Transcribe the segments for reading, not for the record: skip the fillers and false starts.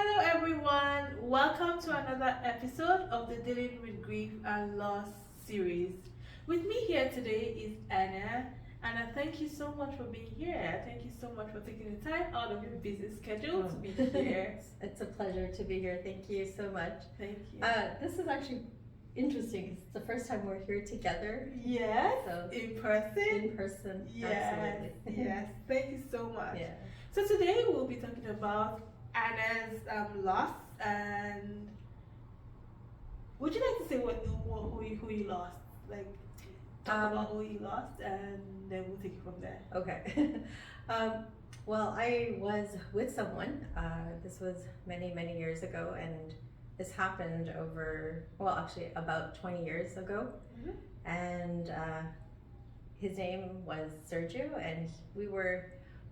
Hello, everyone. Welcome to another episode of the Dealing with Grief and Loss series. With me here today is Anna. Anna, thank you so much for being here. Thank you so much for taking the time out of your busy schedule to be here. It's a pleasure to be here. Thank you so much. Thank you. This is actually interesting because it's the first time we're here together. Yes, So in person. in person, Yes, absolutely. yes. Thank you so much. Yeah. So today we'll be talking about Anna's loss, and would you like to say who you lost? Like talk about who you lost, and then we'll take it from there. Okay. Well, I was with someone. This was many years ago, and this happened actually about 20 years ago. Mm-hmm. And his name was Sergio, and we were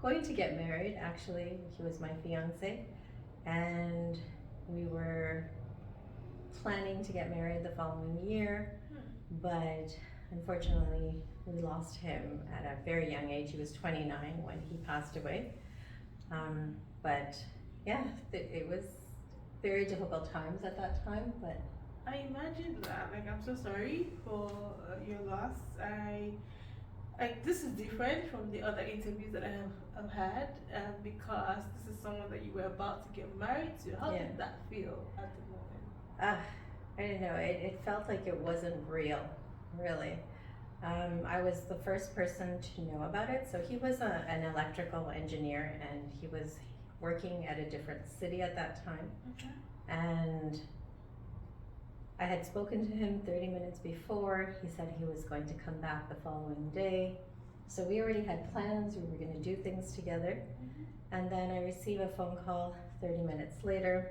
going to get married. Actually, he was my fiance, and we were planning to get married the following year, but unfortunately we lost him at a very young age. He was 29 when he passed away. But yeah, it was very difficult times at that time, but I imagine that. Like, I'm so sorry for your loss. This is different from the other interviews that I've had, because this is someone that you were about to get married to. How Yeah. did that feel at the moment? I don't know, it felt like it wasn't real, really. I was the first person to know about it. So he was an electrical engineer, and he was working at a different city at that time. Okay. And I had spoken to him 30 minutes before. He said he was going to come back the following day. So we already had plans, we were going to do things together. Mm-hmm. And then I received a phone call 30 minutes later,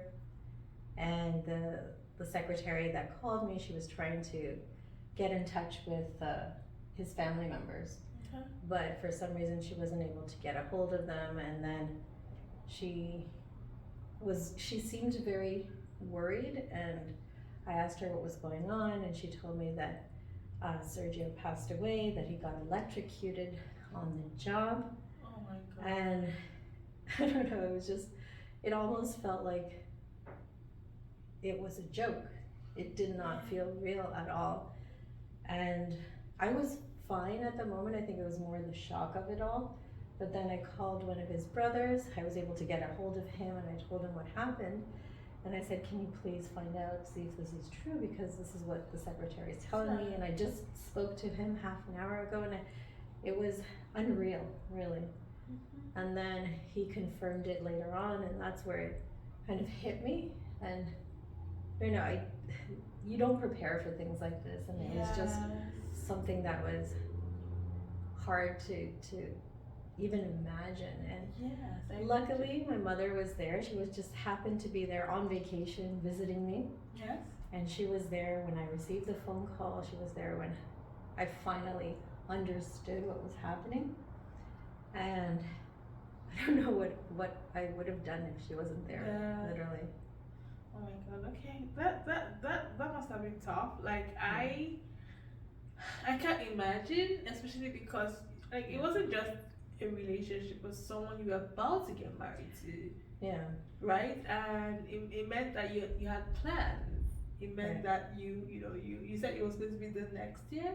and the secretary that called me, she was trying to get in touch with his family members. Okay. But for some reason she wasn't able to get a hold of them, and then she seemed very worried, and I asked her what was going on, and she told me that Sergio passed away, that he got electrocuted on the job. Oh my God. And I don't know, it almost felt like it was a joke. It did not feel real at all. And I was fine at the moment. I think it was more the shock of it all. But then I called one of his brothers. I was able to get a hold of him, and I told him what happened. And I said, can you please find out, see if this is true, because this is what the secretary is telling me. And I just spoke to him half an hour ago, and it was unreal, really. Mm-hmm. And then he confirmed it later on, and that's where it kind of hit me. And you know, you don't prepare for things like this, and it was just something that was hard to even imagine. And yes, luckily my mother was there. She was just happened to be there on vacation visiting me. Yes. And she was there when I received the phone call. She was there when I finally understood what was happening. And I don't know what I would have done if she wasn't there, literally. Oh my God. Okay, that must have been tough. Like, I can't imagine, especially because like it wasn't just a relationship with someone you were about to get married to. Yeah. Right? And it meant that you had plans. It meant Right. that you said it was going to be the next year.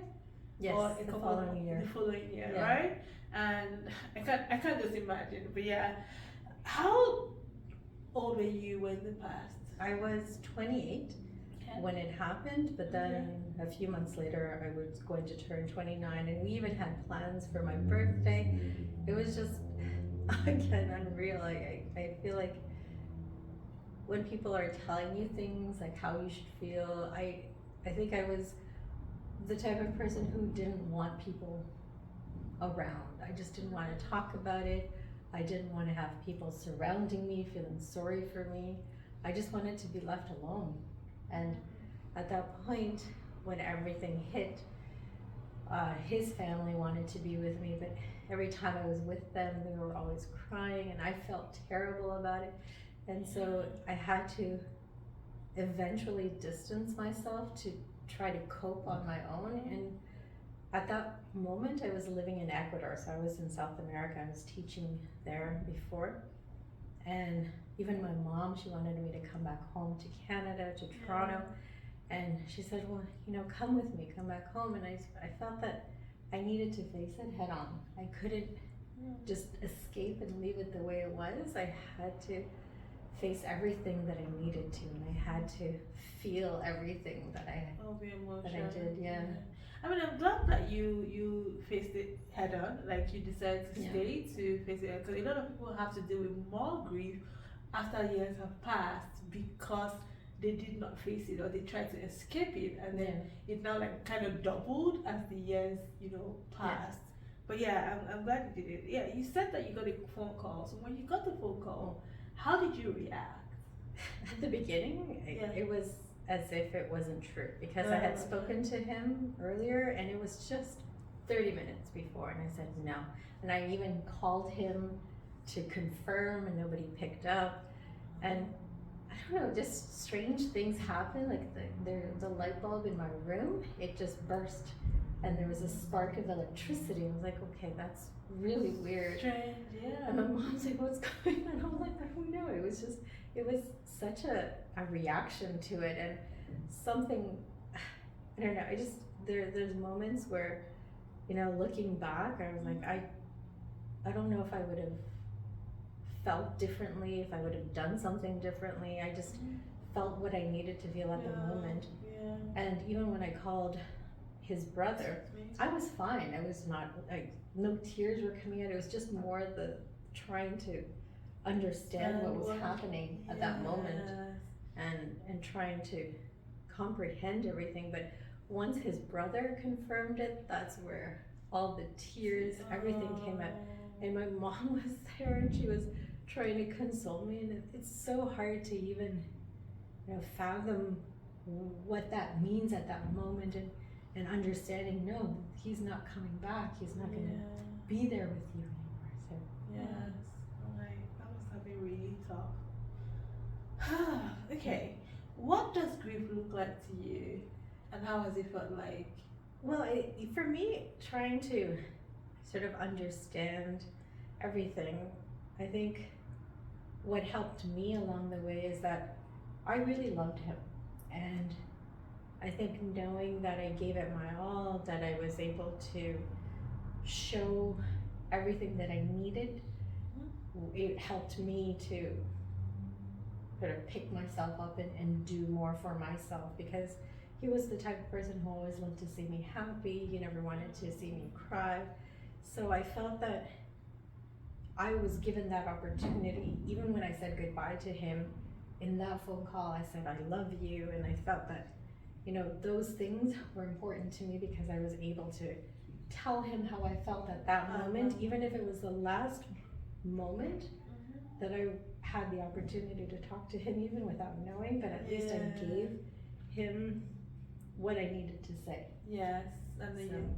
Yes, Or the following year. The following year, Yeah. right? And I can't just imagine. But yeah, how old were you when it passed? I was 28 when it happened, but then a few months later I was going to turn 29, and we even had plans for my birthday. It was just, again, unreal. I feel like when people are telling you things like how you should feel, I think I was the type of person who didn't want people around. I just didn't want to talk about it. I didn't want to have people surrounding me feeling sorry for me. I just wanted to be left alone. And at that point, when everything hit, his family wanted to be with me, but every time I was with them, they were always crying, and I felt terrible about it. And so I had to eventually distance myself to try to cope on my own. And at that moment, I was living in Ecuador, so I was in South America. I was teaching there before, and even my mom, she wanted me to come back home to Canada, to Toronto. And she said, well, come with me, come back home. And I felt that I needed to face it head on. I couldn't just escape and leave it the way it was. I had to face everything that I needed to, and I had to feel everything that I did. Yeah. I mean, I'm glad that you faced it head on. Like you decided to stay to face it, because a lot of people have to deal with more grief after years have passed because they did not face it or they tried to escape it, and then it now like kind of doubled as the years passed. But I'm glad you did it. Yeah, you said that you got a phone call. So when you got the phone call, how did you react? At the beginning, it was as if it wasn't true, because I had spoken to him earlier and it was just 30 minutes before, and I said no. And I even called him to confirm and nobody picked up. And I don't know, just strange things happen. Like the light bulb in my room, it just burst and there was a spark of electricity. I was like, okay, that's really weird. Strange, yeah. And my mom's like, what's going on? I was like, I don't know. It was such a reaction to it, and something, I don't know, there's moments where, looking back, I was like, I don't know if I would have felt differently, if I would have done something differently. I just felt what I needed to feel at the moment. And even when I called his brother, I was fine. I was not, no tears were coming out. It was just more the trying to understand what was happening at that moment, and trying to comprehend everything. But once his brother confirmed it, that's where all the tears, everything came out. And my mom was there and she was trying to console me, and it's so hard to even fathom what that means at that moment, and understanding, no, he's not coming back, he's not going to be there with you anymore. So yes, that must have been really tough. Okay, what does grief look like to you, and how has it felt like? Well, for me, trying to sort of understand everything, I think what helped me along the way is that I really loved him, and I think knowing that I gave it my all, that I was able to show everything that I needed, it helped me to sort of pick myself up and do more for myself, because he was the type of person who always loved to see me happy. He never wanted to see me cry. So I felt that I was given that opportunity. Even when I said goodbye to him, in that phone call I said, I love you, and I felt that those things were important to me, because I was able to tell him how I felt at that moment, even if it was the last moment that I had the opportunity to talk to him, even without knowing, but at least I gave him what I needed to say. Yes, and then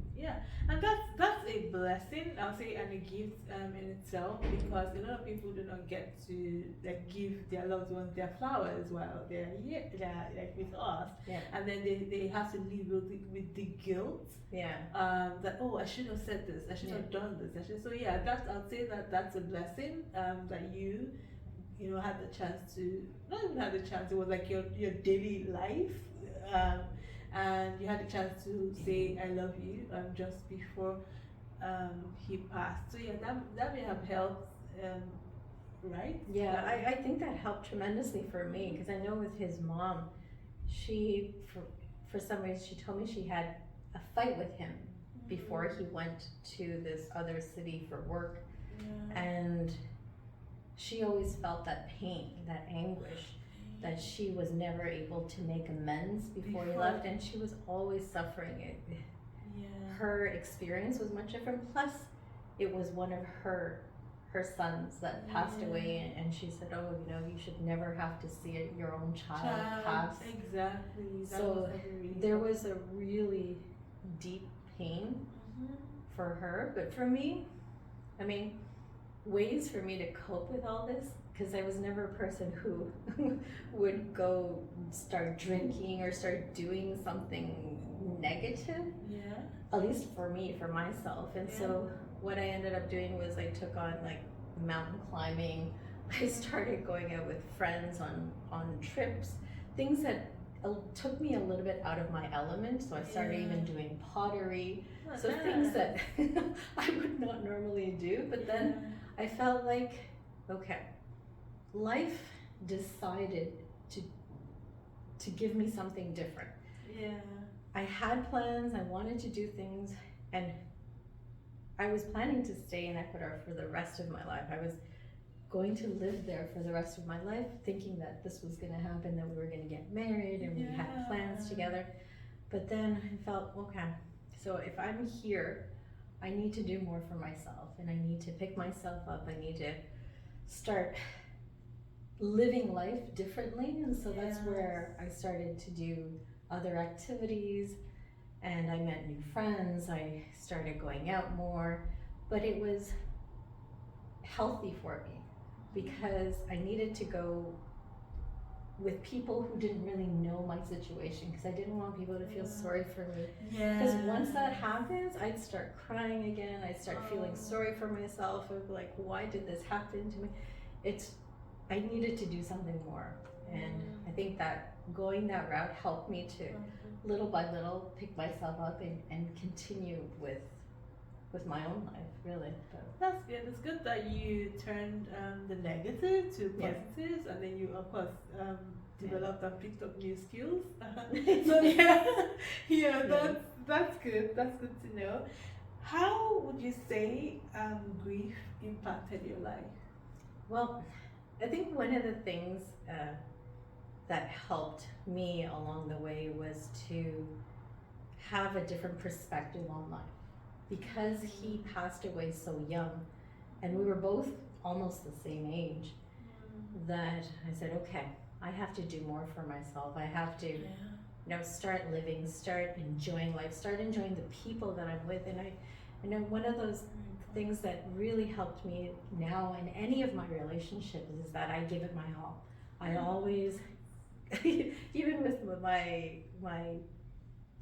and that's a blessing, I'll say, and a gift in itself, because a lot of people do not get to give their loved ones their flowers while they're here, like with us, and then they have to live with the guilt, that I should have said this, I should have done this, so I'll say that's a blessing, that you had the chance to, not even had the chance, it was like your daily life, and you had the chance to say I love you just before he passed. So that may have helped, right? I think that helped tremendously for me, because I know with his mom, she for some reason she told me she had a fight with him before he went to this other city for work, and she always felt that pain, that anguish, that she was never able to make amends before he left, and she was always suffering it. Her experience was much different, plus it was one of her sons that passed away, and she said, you should never have to see your own child pass. Exactly. So there was a really deep pain for her, but for me, ways for me to cope with all this, because I was never a person who would go start drinking or start doing something negative, at least for me, for myself. And so what I ended up doing was I took on mountain climbing, I started going out with friends on trips, things that took me a little bit out of my element. So I started Yeah. even doing pottery, Oh, so things nice. that I would not normally do. But then I felt like, okay, life decided to to give me something different. Yeah. I had plans, I wanted to do things, and I was planning to stay in Ecuador for the rest of my life. I was going to live there for the rest of my life, thinking that this was going to happen, that we were going to get married and we had plans together. But then I felt, okay, so if I'm here, I need to do more for myself, and I need to pick myself up. I need to start living life differently. And so that's where I started to do other activities, and I met new friends. I started going out more, but it was healthy for me because I needed to go with people who didn't really know my situation, because I didn't want people to feel sorry for me. Because once that happens, I'd start crying again. I'd start feeling sorry for myself. I'd be like, why did this happen to me? I needed to do something more. And I think that going that route helped me to little by little pick myself up and continue with my own life, really. But That's good. It's good that you turned the negative to positives, and then you, of course, developed and picked up new skills. So that's good. That's good to know. How would you say grief impacted your life? Well, I think one of the things that helped me along the way was to have a different perspective on life. Because he passed away so young, and we were both almost the same age, that I said, okay, I have to do more for myself. I have to, start living, start enjoying life, start enjoying the people that I'm with. And I know one of those things that really helped me now in any of my relationships is that I give it my all. I always, even with my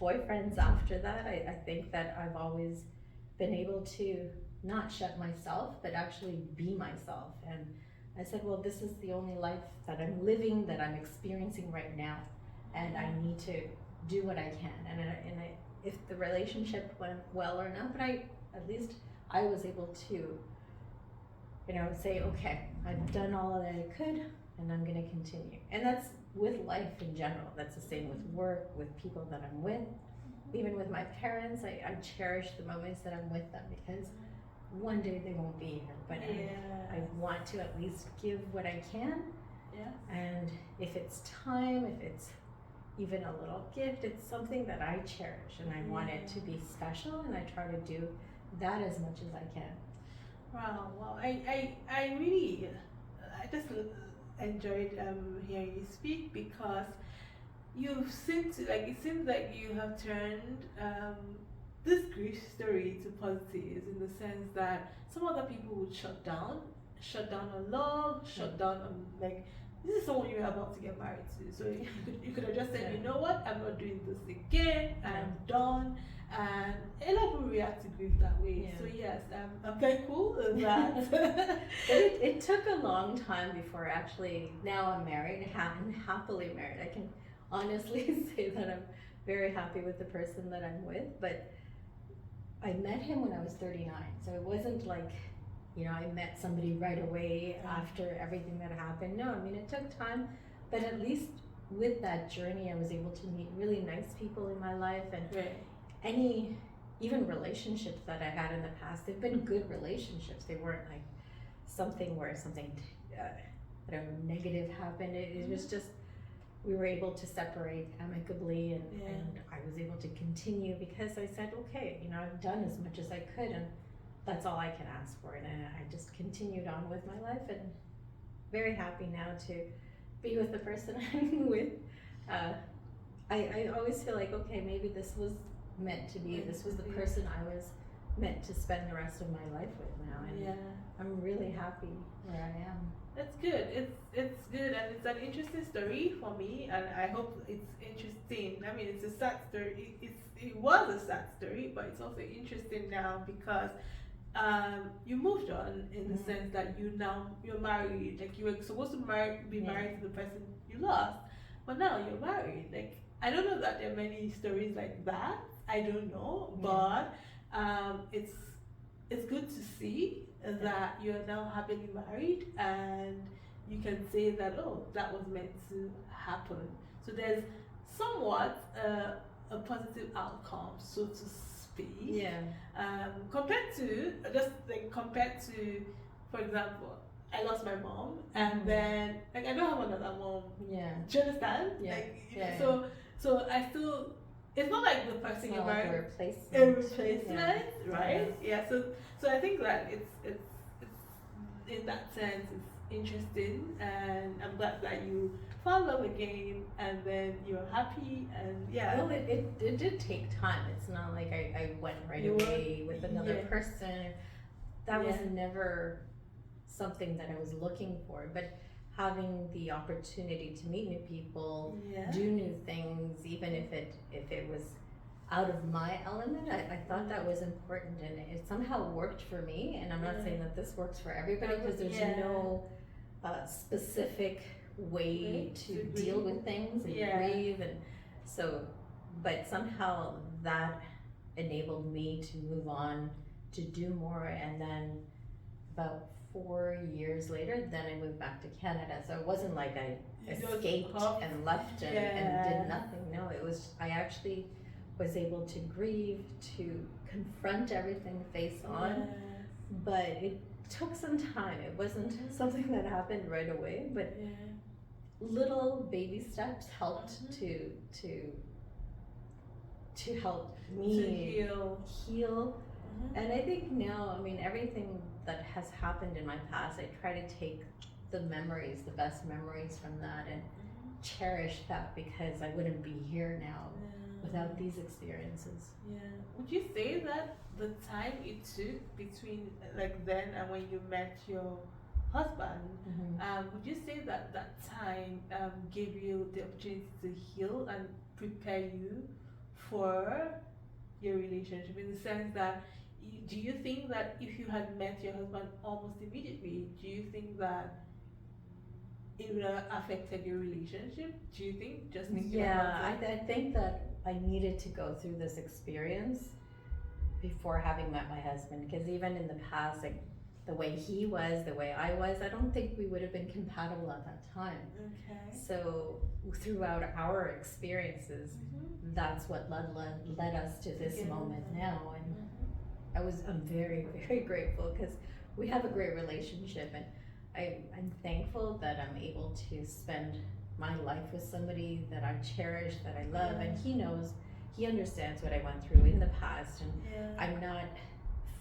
boyfriends after that, I think that I've always been able to not shut myself, but actually be myself. And I said, well, this is the only life that I'm living, that I'm experiencing right now, and I need to do what I can. And if the relationship went well or not, but at least I was able to, say, okay, I've done all that I could, and I'm going to continue. And that's with life in general. That's the same with work, with people that I'm with. Even with my parents, I cherish the moments that I'm with them, because one day they won't be here, but I want to at least give what I can. And if it's time, if it's even a little gift, it's something that I cherish, and I want it to be special, and I try to do that as much as I can. Wow. I really, I just enjoyed hearing you speak, because it seems like you have turned this grief story to positives, in the sense that some other people would shut down on love, shut down on, like, this is someone you're about to get married to, so you could have just said, you know what, I'm not doing this again, I'm done. And a lot of people react to grief that way. So yes, I'm thankful that. But it took a long time before actually, now I'm married and happily married. I can honestly say that I'm very happy with the person that I'm with, but I met him when I was 39, so it wasn't like, I met somebody right away after everything that happened. No, I mean, it took time, but at least with that journey, I was able to meet really nice people in my life, and even relationships that I had in the past, they've been good relationships. They weren't like something where something negative happened. It was just, we were able to separate amicably, and I was able to continue, because I said, okay, I've done as much as I could, and that's all I can ask for. And I just continued on with my life, and very happy now to be with the person I'm with. I always feel like, okay, maybe this was meant to be. This was the person I was meant to spend the rest of my life with now, and I'm really happy where I am. That's good. It's good, and it's an interesting story for me, and I hope it's interesting. I mean, it's a sad story. It was a sad story, but it's also interesting now, because you moved on in the Mhm. sense that you're married. Like you were supposed to be Yeah. married to the person you lost, but now you're married. Like I don't know that there are many stories like that. I don't know, Yeah. but it's good to see that you're now happily married and you can say that, oh, that was meant to happen. So there's somewhat a positive outcome, so to speak, Yeah. compared to just like compared to, for example, I lost my mom and Mhm. then like I don't have another mom. Yeah. Do you understand? Yeah. Like Yeah. so I still, it's not like the person It's you're not like a married replacement. a replacement, Yeah. right? Yeah. So I think that it's in that sense it's interesting, and I'm glad that you found love again, and then you're happy, and yeah. Well, it did take time. It's not like I went right You away with another yeah. person. That was Yeah. never something that I was looking for. But having the opportunity to meet new people, Yeah. do new things, even if it was out of my element, I thought that was important, and it somehow worked for me. And I'm not saying that this works for everybody, because there's Yeah. no specific way to deal grieve. with things and Yeah. grieve, and so, but somehow that enabled me to move on, to do more. And then about 4 years later, then I moved back to Canada. So it wasn't like I You just escaped hop- and left and Yeah. did nothing. No, it was, I actually was able to grieve, to confront everything face on, Yes. but it took some time. It wasn't something that happened right away, but Yeah. little baby steps helped Mhm. to help To me Mhm. heal. And I think now, I mean, everything that has happened in my past, I try to take the memories, the best memories from that, and cherish that, because I wouldn't be here now without these experiences. Yeah. Would you say that the time it took between like then and when you met your husband, would you say that that time gave you the opportunity to heal and prepare you for your relationship, in the sense that do you think that if you had met your husband almost immediately, do you think that it would have affected your relationship? Do you think, just thinking Yeah, about it? I think that I needed to go through this experience before having met my husband, because even in the past, like the way he was, the way I was, I don't think we would have been compatible at that time. Okay. So throughout our experiences, that's what led us to this Yeah. moment now. And I'm very, very grateful, because we have a great relationship, and I'm thankful that I'm able to spend my life with somebody that I cherish, that I love, and he understands what I went through in the past, and I'm not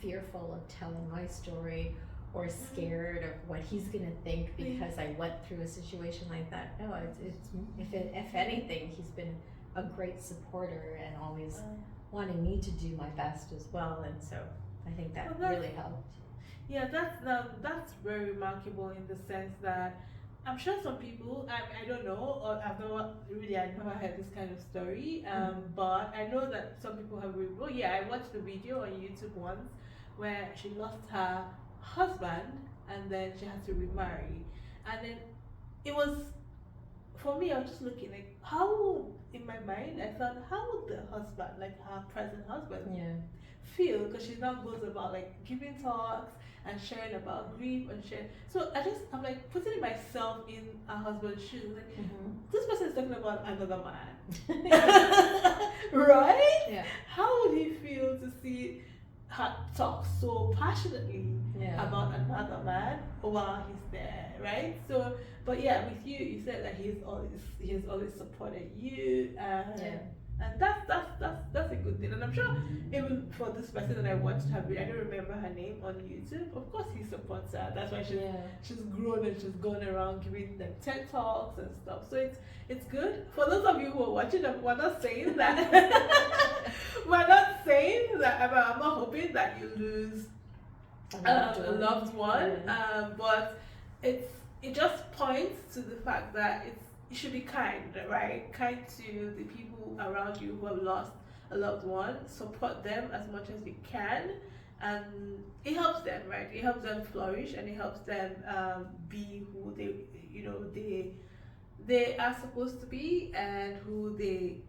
fearful of telling my story or scared of what he's gonna think because I went through a situation like that. No, if anything, he's been a great supporter and always wanting me to do my best as well, and so I think that really helped. Yeah, that's very remarkable, in the sense that I'm sure some people, I don't know, or I've never heard this kind of story, but I know that some people have, oh yeah, I watched a video on YouTube once where she lost her husband and then she had to remarry, and then it was, for me, I was just looking like, in my mind, I thought, how would the husband, like her present husband, feel? Because she now goes about like giving talks and sharing about grief and sharing. So I'm like putting myself in a husband's shoes. Like, this person is talking about another man, right? Yeah. How would he feel to see her talk so passionately about another man while he's there, right? So, but yeah, with you, you said that he's always supported you, and that's a good thing. And I'm sure even for this person that I watched her, I don't remember her name on YouTube. Of course, he supports her. That's why she's grown and she's gone around giving them TED talks and stuff. So it's good. For those of you who are watching, we're not saying that. We're not saying that. I'm not hoping that you lose a loved one. But it just points to the fact that you should be kind, right? Kind to the people around you who have lost a loved one. Support them as much as you can, and it helps them, right? It helps them flourish, and it helps them be who they are supposed to be, and who they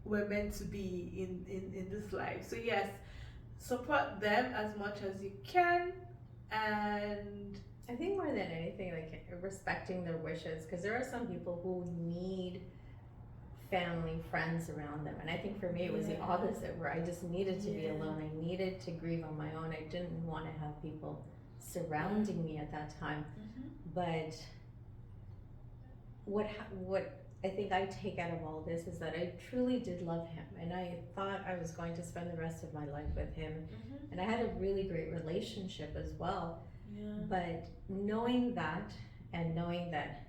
were meant to be in this life. So yes, support them as much as you can, and I think more than anything, like respecting their wishes, because there are some people who need family, friends around them. And I think for me, it was the opposite, where I just needed to be alone. I needed to grieve on my own. I didn't want to have people surrounding me at that time. But what I think I take out of all this is that I truly did love him, and I thought I was going to spend the rest of my life with him. And I had a really great relationship as well. But knowing that, and knowing that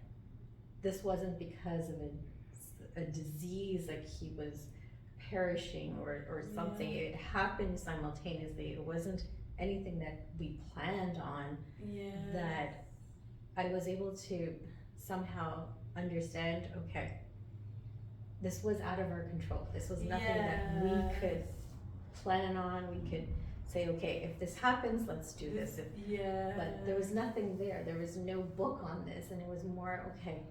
this wasn't because of a disease, like he was perishing or something, it happened simultaneously. It wasn't anything that we planned on. That I was able to somehow understand, okay, this was out of our control. This was nothing that we could plan on. We could say, okay, if this happens, let's do this. But there was nothing there. There was no book on this, and it was more, okay,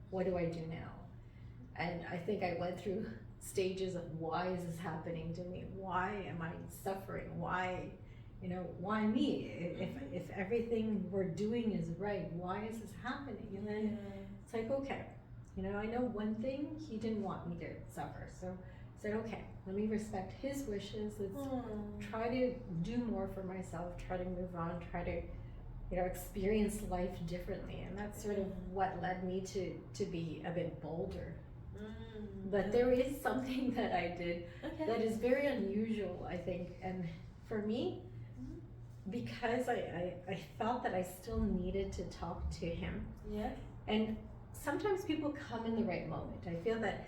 what do I do now? And I think I went through stages of, why is this happening to me? Why am I suffering? Why, why me? If everything we're doing is right, why is this happening? And then it's like, okay, I know one thing, he didn't want me to suffer. So I said, okay, let me respect his wishes. Let's try to do more for myself, try to move on, try to, experience life differently. And that's sort of what led me to be a bit bolder. But there is something that I did that is very unusual, I think. And for me, because I felt that I still needed to talk to him. And sometimes people come in the right moment. I feel that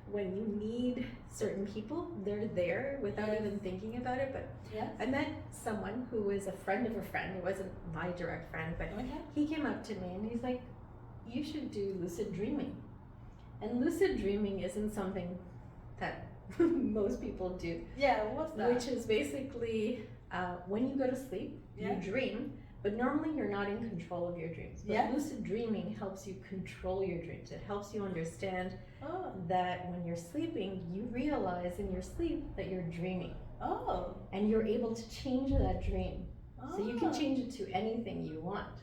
when you need certain people, they're there without even thinking about it. But I met someone who was a friend of a friend. It wasn't my direct friend, but he came up to me and he's like, you should do lucid dreaming. And lucid dreaming isn't something that most people do. What's that? Which is basically when you go to sleep, you dream, but normally you're not in control of your dreams. But lucid dreaming helps you control your dreams. It helps you understand that when you're sleeping, you realize in your sleep that you're dreaming. And you're able to change that dream. So you can change it to anything you want.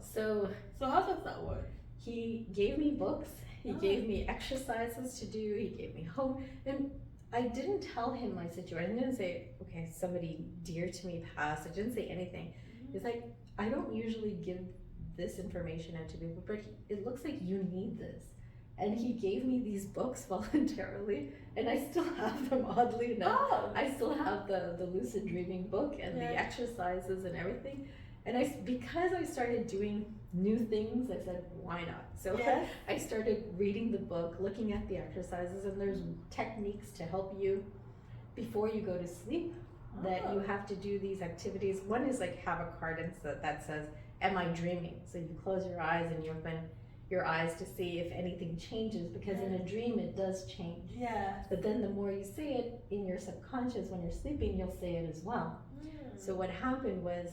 So how does that work? He gave me books. He gave me exercises to do. He gave me hope. And I didn't tell him my situation. I didn't say, okay, somebody dear to me passed. I didn't say anything. It's like, I don't usually give this information out to people, but it looks like you need this. And he gave me these books voluntarily, and I still have them, oddly enough. I still have the lucid dreaming book and the exercises and everything. And because I started doing new things, I said, why not? So I started reading the book, looking at the exercises, and there's techniques to help you before you go to sleep, that you have to do these activities. One is like, have a card that says, am I dreaming? So you close your eyes and you open your eyes to see if anything changes, because in a dream it does change. But then the more you say it in your subconscious, when you're sleeping, you'll say it as well. So what happened was,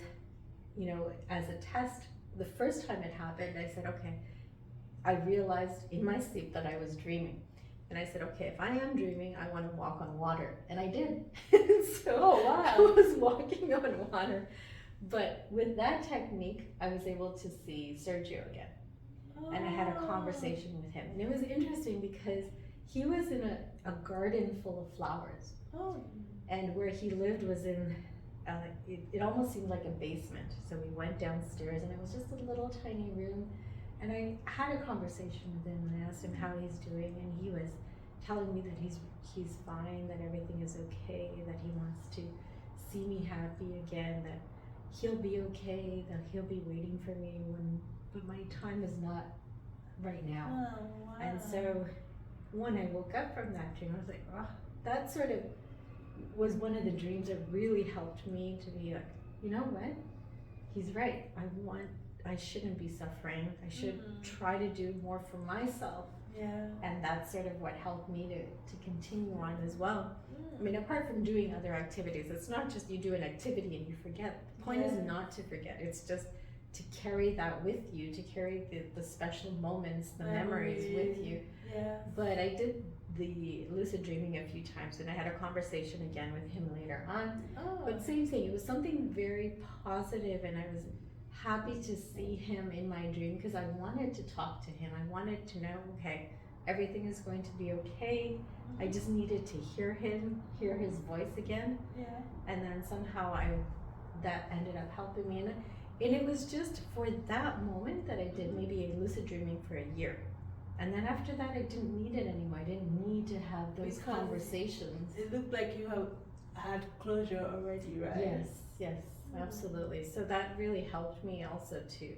as a test, the first time it happened, I said, okay, I realized in my sleep that I was dreaming. And I said, okay, if I am dreaming, I want to walk on water. And I did. So I was walking on water. But with that technique, I was able to see Sergio again. And I had a conversation with him. And it was interesting because he was in a garden full of flowers. And where he lived was in, it almost seemed like a basement. So we went downstairs and it was just a little tiny room. And I had a conversation with him and I asked him how he's doing, and he was telling me that he's fine, that everything is okay, that he wants to see me happy again, that he'll be okay, that he'll be waiting for me but my time is not right now. And so when I woke up from that dream, I was like, oh, that sort of was one of the dreams that really helped me to be like, you know what? He's right. I shouldn't be suffering. I should Mm. try to do more for myself. Yeah. And that's sort of what helped me to continue on as well. Mm. I mean, apart from doing other activities, it's not just you do an activity and you forget. The point is Yeah. not to forget. It's just to carry that with you, to carry the special moments, the memories with you. Yeah. But I did the lucid dreaming a few times, and I had a conversation again with him later on. Oh. But same thing, it was something very positive, and I was happy to see him in my dream because I wanted to talk to him. I wanted to know, okay, everything is going to be okay. I just needed to hear him, hear his voice again. Yeah. And then somehow that ended up helping me. And it was just for that moment that I did maybe a lucid dreaming for a year. And then after that, I didn't need it anymore. I didn't need to have those Because conversations. It looked like you have had closure already, right? Yes, absolutely. So that really helped me also to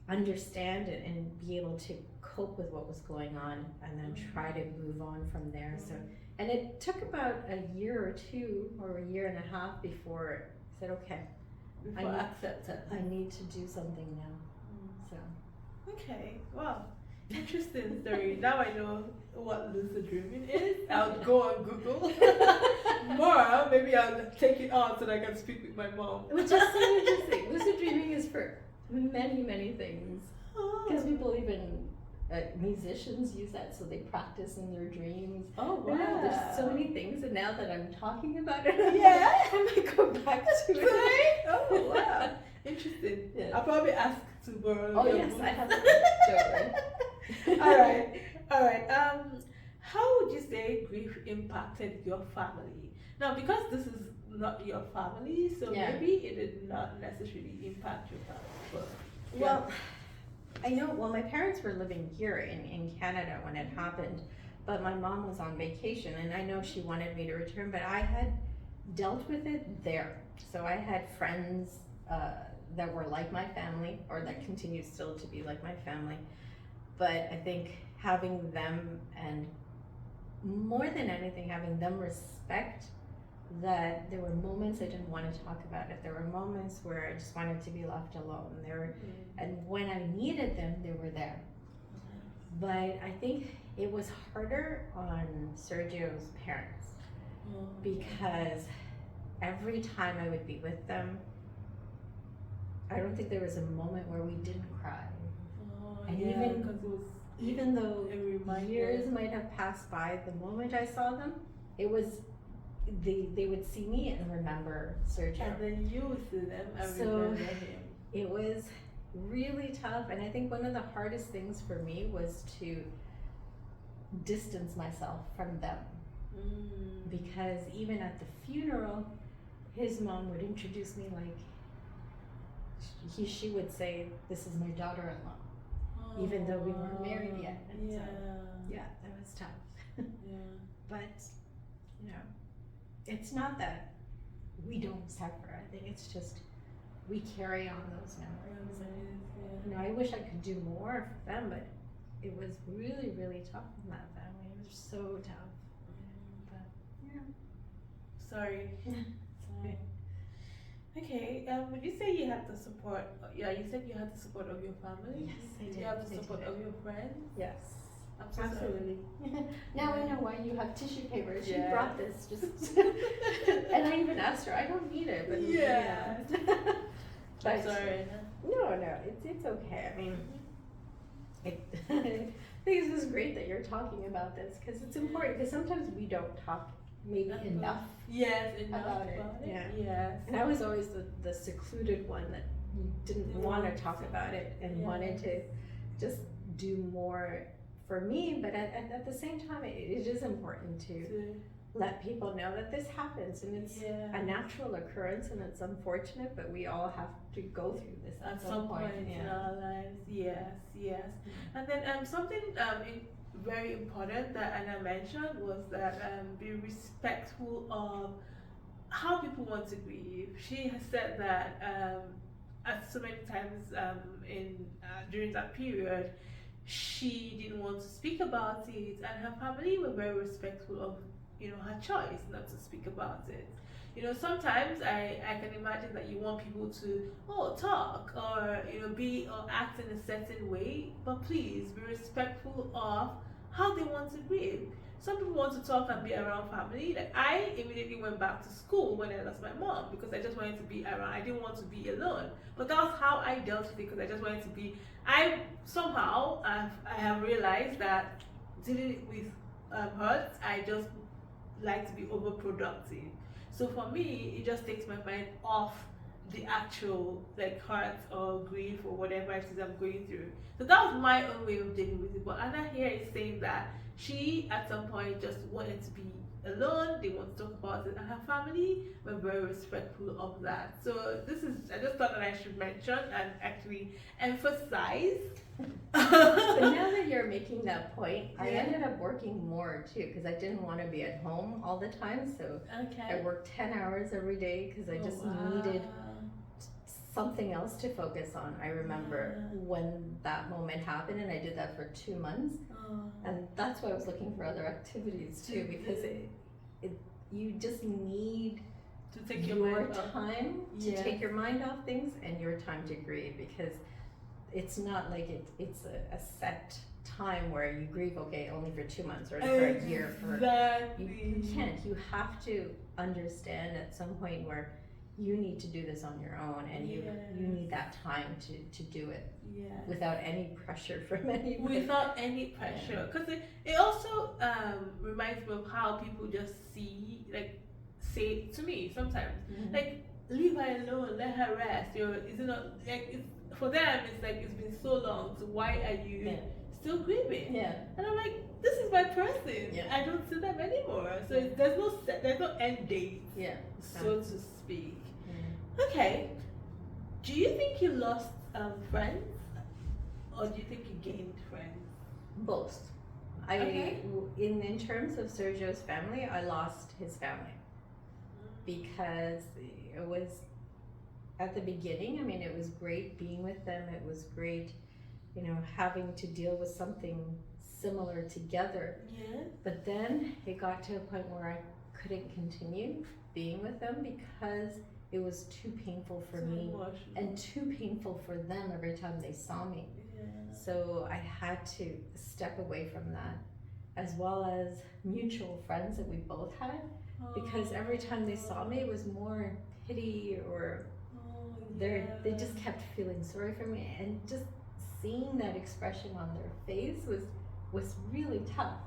understand it and be able to cope with what was going on and then try to move on from there. So, and it took about a year or two or a year and a half before I said, okay, Before acceptance. I need to do something now. So, Okay, wow. Interesting story. Now I know what lucid dreaming is. I'll go on Google more. Maybe I'll take it on so that I can speak with my mom. which is so interesting. Lucid dreaming is for many, many things. Because people even musicians use that, so they practice in their dreams. Oh wow. Yeah, there's so many things, and now that I'm talking about it, Yeah. I might go back to it. Right? Oh wow. Interesting. Yeah. I'll probably ask to borrow. Oh your yes, book. I have it. All right. How would you say grief impacted your family? Now, because this is not your family, so Yeah. maybe it did not necessarily impact your family. But Well, I know, my parents were living here in Canada when it happened, but my mom was on vacation, and I know she wanted me to return, but I had dealt with it there. So I had friends that were like my family, or that continue still to be like my family. But I think having them, and more than anything, having them respect that there were moments I didn't want to talk about it. There were moments where I just wanted to be left alone. And when I needed them, they were there. But I think it was harder on Sergio's parents because every time I would be with them, I don't think there was a moment where we didn't cry. And even though years might have passed by, the moment I saw them, it was they would see me and remember Sergio. And then you would see them and So remember him. it was really tough, and I think one of the hardest things for me was to distance myself from them. Because even at the funeral, his mom would introduce me like she would say, "This is my daughter-in-law," even though we weren't married yet. And so, yeah, that was tough. But you know, it's not that we don't suffer. I think it's just we carry on those memories. And, I wish I could do more for them, but it was really, really tough in that family. It was so tough. But yeah. Sorry. Okay. Would you say you had the support? Yeah, you said you had the support of your family. Yes, I did. You have the I support did. of your friends. Yes. I'm so sorry. Absolutely. Now I know why you have tissue paper. She Yeah. brought this just and I even asked her, I don't need it, but Yeah. But I'm sorry. no, it's okay. I mean, I think this is great that you're talking about this because it's important. Because sometimes we don't talk maybe enough Yes, enough about it. Yeah. Yes. And I was always the secluded one that didn't want to talk about it and wanted to just do more for me. But at the same time, it is important to let people know that this happens and it's a natural occurrence and it's unfortunate, but we all have to go through this at some point in our lives. Yes. And then something very important that Anna mentioned was that be respectful of how people want to grieve. She has said that at so many times during that period, she didn't want to speak about it, and her family were very respectful of her choice not to speak about it. sometimes I can imagine that you want people to talk or be or act in a certain way, but please be respectful of how they want to grieve. Some people want to talk and be around family. Like I immediately went back to school when I lost my mom because I just wanted to be around. I didn't want to be alone. But that was how I dealt with it because I just wanted to be. I somehow I have realized that dealing with hurt, I just like to be overproductive. So for me, it just takes my mind off the actual like hurt or grief or whatever it is I'm going through. So that was my own way of dealing with it. But Anna here is saying that she at some point just wanted to be alone, they want to talk about it, and her family were very respectful of that. So this is I just thought that I should mention and actually emphasize. But now that you're making that point, I Yeah. ended up working more too because I didn't want to be at home all the time. So I Okay. worked 10 hours every day because I just needed something else to focus on. I remember when that moment happened, and I did that for 2 months, and that's why I was looking for other activities too, because you just need to take your your mind off. time to Yeah. take your mind off things and your time to grieve, because it's not like it's a set time where you grieve, okay, only for 2 months or for a year. You can't. You have to understand at some point where you need to do this on your own, and you need that time to do it without any pressure from anybody. Without any pressure, because it also reminds me of how people just say to me sometimes, like, leave her alone, let her rest. Is it not like for them? It's like it's been so long, so why are you still grieving? And I'm like, this is my person. I don't see them anymore, so there's no end date, so to speak. Okay, do you think you lost friends, or do you think you gained friends? Both. In terms of Sergio's family, I lost his family because it was at the beginning. I mean, it was great being with them. It was great, having to deal with something similar together. But then it got to a point where I couldn't continue being with them because it was too painful for me and too painful for them every time they saw me. So I had to step away from that, as well as mutual friends that we both had, because every time they saw me it was more pity, or they just kept feeling sorry for me, and just seeing that expression on their face was really tough.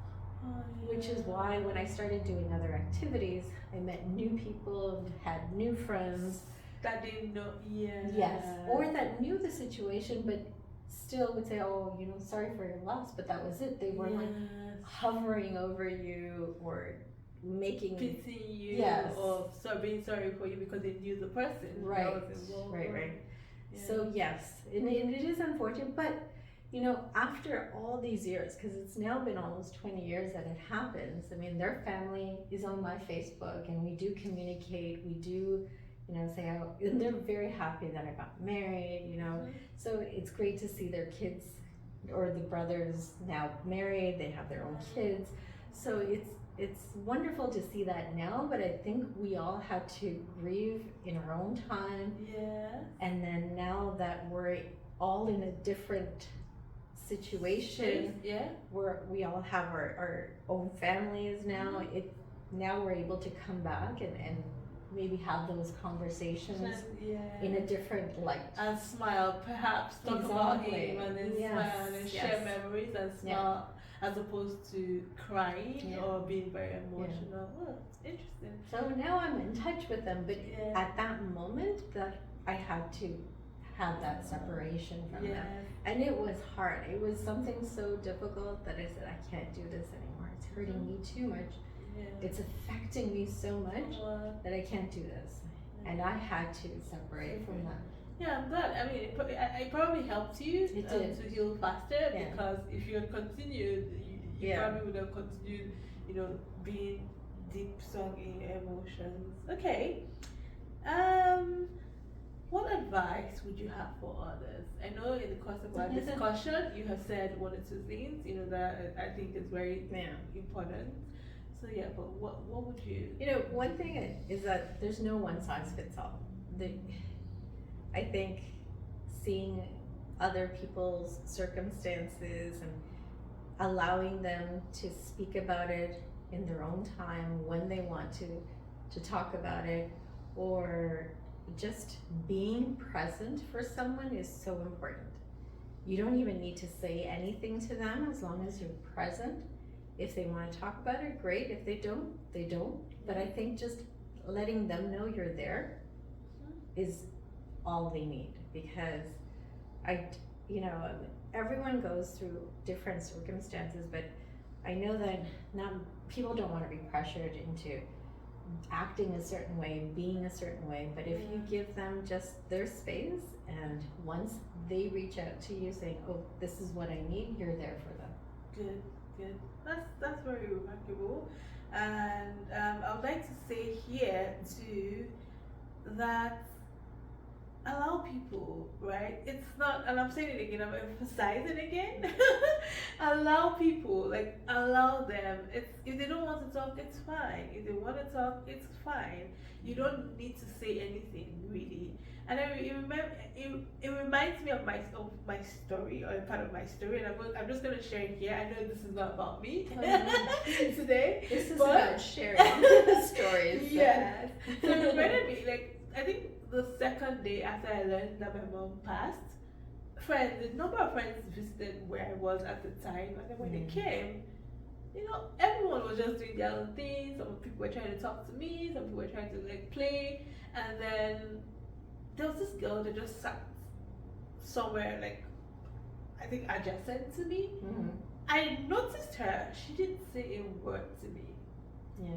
Which is why when I started doing other activities, I met new people, had new friends that didn't know. Yes, or that knew the situation but still would say, oh, sorry for your loss, but that was it. They weren't like hovering over you or making pitying you, yes, or being sorry for you because they knew the person that was involved. Right. So yes, and it is unfortunate, but after all these years, because it's now been almost 20 years that it happens, I mean, their family is on my Facebook, and we do communicate, we do, say, and they're very happy that I got married, so it's great to see their kids, or the brothers now married, they have their own kids, so it's wonderful to see that now, but I think we all had to grieve in our own time, and then now that we're all in a different situation where we all have our own families now, now we're able to come back and maybe have those conversations in a different light and smile, perhaps talk about him and then smile and share memories and smile, as opposed to crying or being very emotional. Interesting. So now I'm in touch with them, but at that moment that I had to have that separation from them, and it was hard. It was something so difficult that I said, I can't do this anymore. It's hurting me too much. It's affecting me so much that I can't do this, and I had to separate from that. I'm glad. I mean, it probably helped you to heal faster, because if you had continued, you probably would have continued, being deep sunk in your emotions. Okay. What advice would you have for others? I know in the course of our discussion, you have said one or two things, that I think is very important. So yeah, but what would you? You know, one thing is that there's no one size fits all. I think seeing other people's circumstances and allowing them to speak about it in their own time when they want to talk about it, or just being present for someone is so important. You don't even need to say anything to them as long as you're present. If they want to talk about it, great. If they don't, they don't. But I think just letting them know you're there is all they need, because you know, everyone goes through different circumstances, but I know that not people don't want to be pressured into acting a certain way, being a certain way, but if you give them just their space, and once they reach out to you saying, oh, this is what I need, you're there for them. Good. That's very remarkable, and I would like to say here too that allow people, right? It's not, and I'm saying it again, I'm emphasizing again. Allow people, like allow them. It's, if they don't want to talk, it's fine. If they want to talk, it's fine. You don't need to say anything really. And it reminds me of my story, or a part of my story, and I'm just gonna share it here. I know this is not about me today. This is but, about sharing stories. Yes. So it reminded me, like, I think the second day after I learned that my mom passed, the number of friends visited where I was at the time, and then when they came, you know, everyone was just doing their own things. Some people were trying to talk to me, some people were trying to like play, and then there was this girl that just sat somewhere, like, I think adjacent to me. I noticed her. She didn't say a word to me,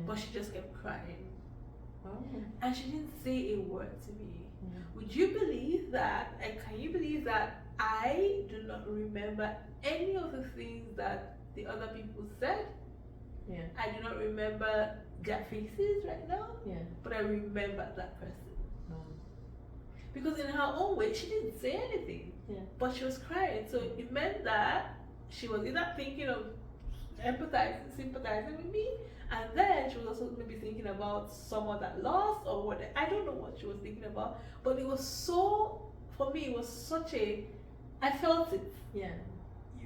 but she just kept crying. And she didn't say a word to me. Would you believe that? And can you believe that I do not remember any of the things that the other people said? I do not remember their faces right now, but I remember that person. Because in her own way, she didn't say anything, but she was crying. So it meant that she was either thinking of sympathizing with me, and then she was also maybe thinking about someone that lost, or what. I don't know what she was thinking about, but it was so, for me, it was such a, I felt it.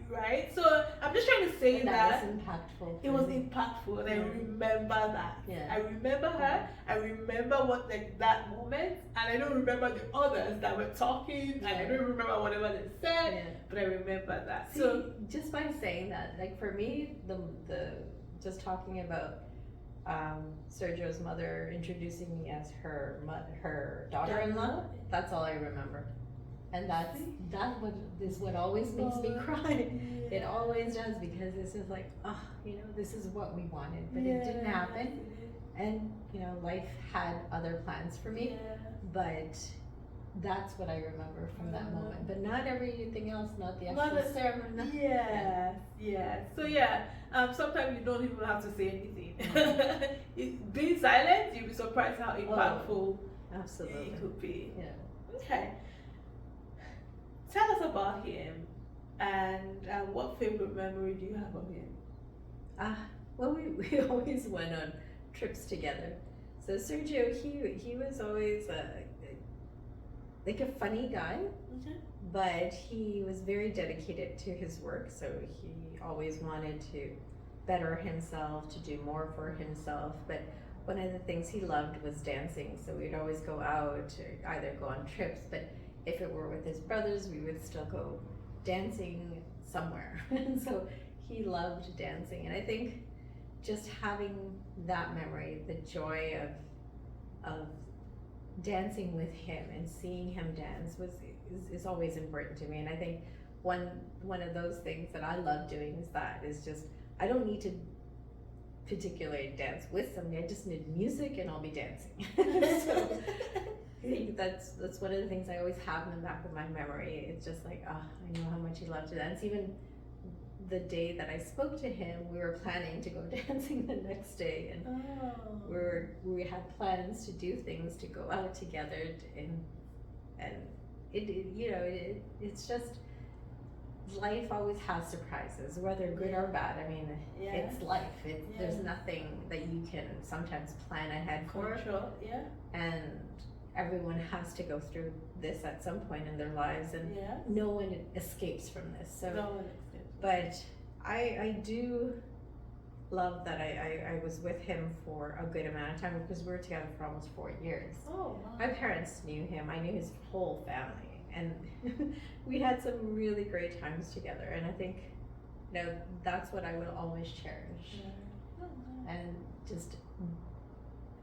Right? So I'm just trying to say that was impactful. It was impactful, and I remember that. I remember her. I remember what, like, that moment, and I don't remember the others that were talking, and I don't remember whatever they said, but I remember that. See, so just by saying that, like, for me, the just talking about Sergio's mother introducing me as her daughter-in-law, that's all I remember. And that is what always makes me cry. It always does, because it's just like, oh, you know, this is what we wanted, but it didn't happen. And, you know, life had other plans for me, but that's what I remember from that moment. But not everything else, not the actual ceremony. So sometimes you don't even have to say anything. Being silent, you'll be surprised how impactful absolutely it could be. Okay. Tell us about him, and what favorite memory do you have of him? Well, we always went on trips together. So Sergio, he was always like a funny guy, but he was very dedicated to his work. So he always wanted to better himself, to do more for himself. But one of the things he loved was dancing. So we'd always go out, or either go on trips, but if it were with his brothers, we would still go dancing somewhere. And so he loved dancing. And I think just having that memory, the joy of dancing with him and seeing him dance is always important to me. And I think one of those things that I love doing is just, I don't need to particularly dance with somebody, I just need music and I'll be dancing. So I think that's one of the things I always have in the back of my memory. It's just like, I know how much he loved to dance. Even the day that I spoke to him, we were planning to go dancing the next day, and we had plans to do things, to go out together, and it's just, life always has surprises, whether good or bad. I mean, Yeah. it's life. There's Yeah. nothing that you can sometimes plan ahead for. Control. Yeah. And everyone has to go through this at some point in their lives, and Yeah. no one escapes from this. So, No one accepts. but I do love that I was with him for a good amount of time, because we were together for almost 4 years. Oh, wow. My parents knew him. I knew his whole family, and we had some really great times together. And I think, that's what I will always cherish. Yeah. Oh, wow. And just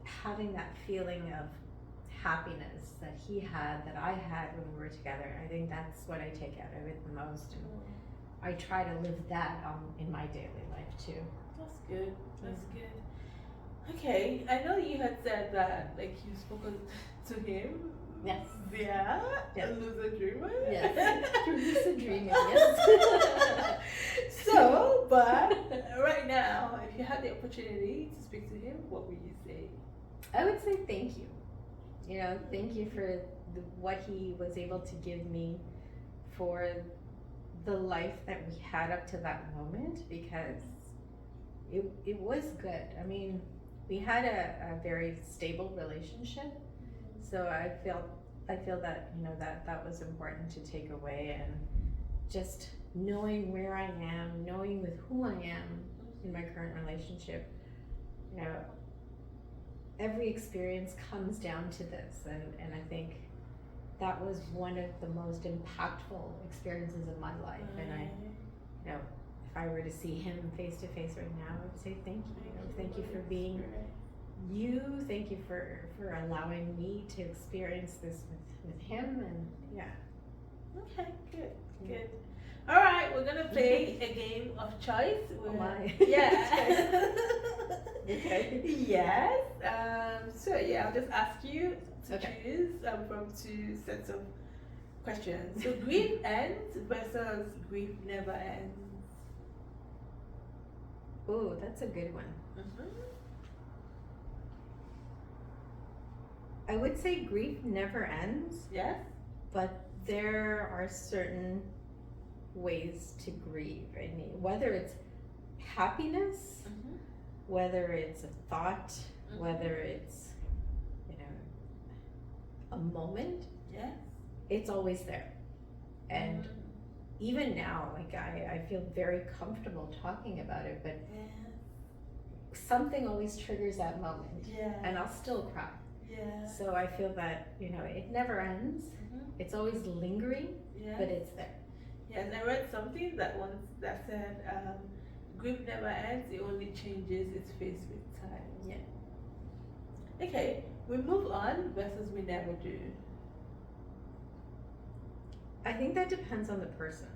having that feeling of happiness that he had, that I had when we were together. I think that's what I take out of it the most, and I try to live that in my daily life too. That's good. That's good. Okay, I know you had said that like you've spoken to him. Yes. Yeah. Yes. Lucid dreamer. Yes. Lucid dreaming. Yes. So, but right now, if you had the opportunity to speak to him, what would you say? I would say thank you. Thank you for what he was able to give me, for the life that we had up to that moment, because it was good. I mean, we had a very stable relationship, so I feel that that was important to take away, and just knowing where I am, knowing with who I am in my current relationship, every experience comes down to this, and I think that was one of the most impactful experiences of my life. And I, if I were to see him face to face right now, I would say thank you. Thank you for being you. Thank you for allowing me to experience this with him, and yeah. Okay, good. All right, we're gonna play a game of choice. Oh my. Yeah. Okay. Yes. So yeah, I'll just ask you to Okay. choose from 2 sets of questions. So grieve ends versus grief never ends. Oh, that's a good one. I would say grief never ends, Yes. but there are certain ways to grieve. I mean, whether it's happiness, whether it's a thought, whether it's a moment, Yes. it's always there. And even now, like I feel very comfortable talking about it, but something always triggers that moment, Yeah. and I'll still cry. Yeah. So I feel that it never ends. It's always lingering, Yeah. but it's there. Yes, I read something that said grief never ends, it only changes its face with time. Yeah. Okay, we move on versus we never do. I think that depends on the person.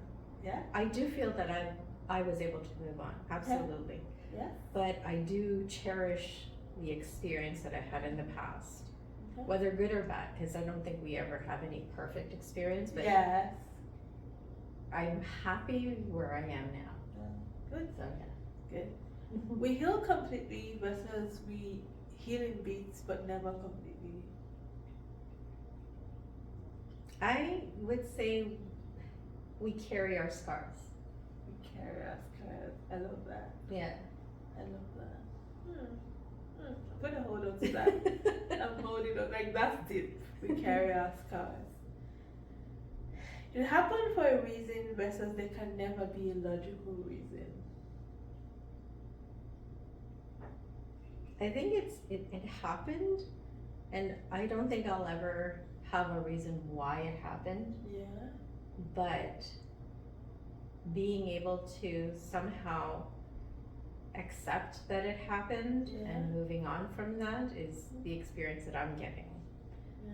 Yeah? I do feel that I was able to move on, absolutely. Yeah? But I do cherish the experience that I had in the past, Okay. whether good or bad, because I don't think we ever have any perfect experience, but Yes. I'm happy where I am now. Good. So Good. We heal completely versus we heal in bits but never completely. I would say we carry our scars. We carry our scars. I love that. Yeah. I love that. I'm gonna hold on to that. I'm holding on. Like, that's deep. We carry our scars. It happened for a reason versus there can never be a logical reason. I think it happened, and I don't think I'll ever have a reason why it happened, Yeah. but being able to somehow accept that it happened Yeah. and moving on from that is the experience that I'm getting. Yeah.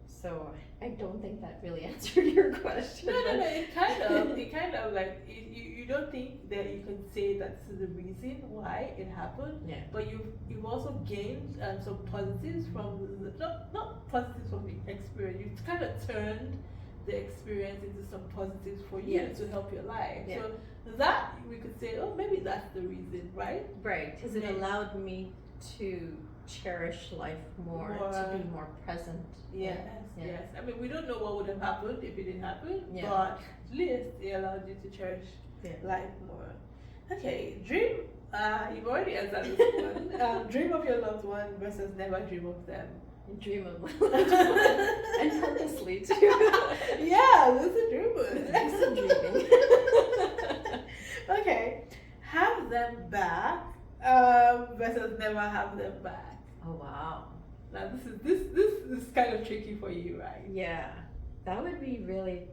So I don't think that really answered your question. No. It kind of like you don't think that you can say that's the reason why it happened. Yeah. But you've also gained some positives from not positives from the experience. You've kind of turned the experience into some positives for you Yes. to help your life. Yeah. So that we could say, oh, maybe that's the reason, right? Right, because it Yeah. allowed me to cherish life more, to be more present. Yes, Yeah. yes. I mean, we don't know what would have happened if it didn't happen, Yeah. but at least it allowed you to cherish Yeah. life more. Okay, dream. You've already answered this one. Dream of your loved one versus never dream of them. Dream of and purposely too. Yeah, lucid dreamers. Lucid dreaming. Okay, have them back versus never have them back. Oh wow. Now this is kind of tricky for you, right? Yeah, that would be really.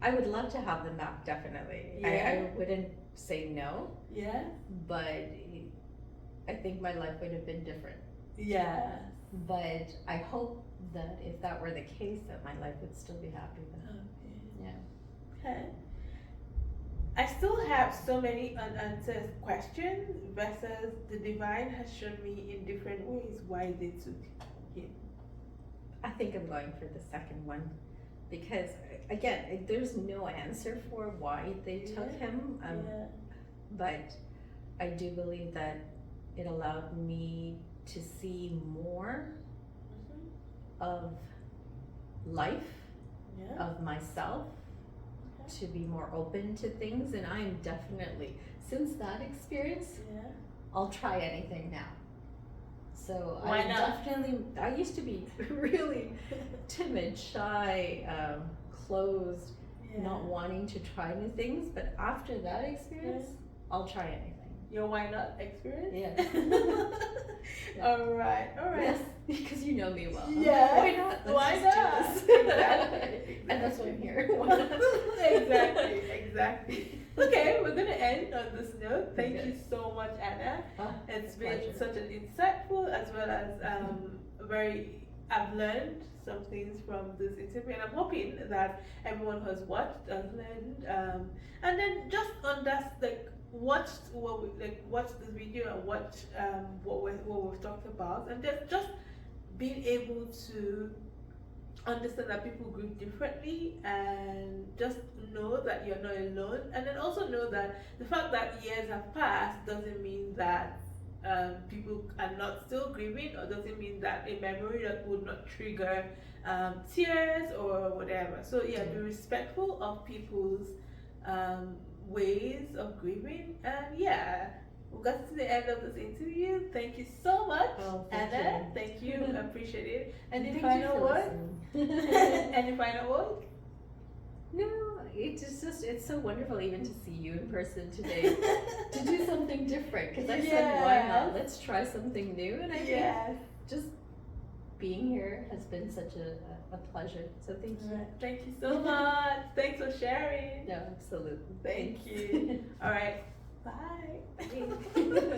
I would love to have them back, definitely. Yeah. I wouldn't say no, Yeah. but I think my life would have been different. Yeah. But I hope that if that were the case, that my life would still be happy then. Okay. Yeah. Okay. I still have so many unanswered questions versus the divine has shown me in different ways why they took him. I think I'm going for the second one because, again, there's no answer for why they took him. Yeah. But I do believe that it allowed me to see more of life, Yeah. of myself, to be more open to things. And I am definitely, since that experience, Yeah. I'll try anything now. So Why I not? definitely, I used to be really timid, shy, closed, Yeah. not wanting to try new things. But after that experience, I'll try anything. Your why not experience? Yeah. All right. Yes, because you know me well. Yeah. Why not? Let's Why just not? do this. Exactly. And that's why I'm here. Why not? Exactly. Okay, we're gonna end on this note. Thank Okay. you so much, Anna. It's been pleasure. such an insightful as well as I've learned some things from this interview, and I'm hoping that everyone who has watched has learned, and then just watch this video and watch what we've talked about, and just being able to understand that people grieve differently, and just know that you're not alone, and then also know that the fact that years have passed doesn't mean that people are not still grieving, or doesn't mean that a memory that would not trigger tears or whatever. So yeah, be respectful of people's ways of grieving, and yeah, we got to the end of this interview. Thank you so much, Thank Anna. you. Thank you. I appreciate it. Any Thank final you for words? listening. Any final words? No, it's so wonderful even to see you in person today, to do something different, because I said, why not? Let's try something new, and I think just being here has been such a pleasure, so thank you. Thank you so much. Thanks for sharing. No, absolutely. Thank you. All right. Bye.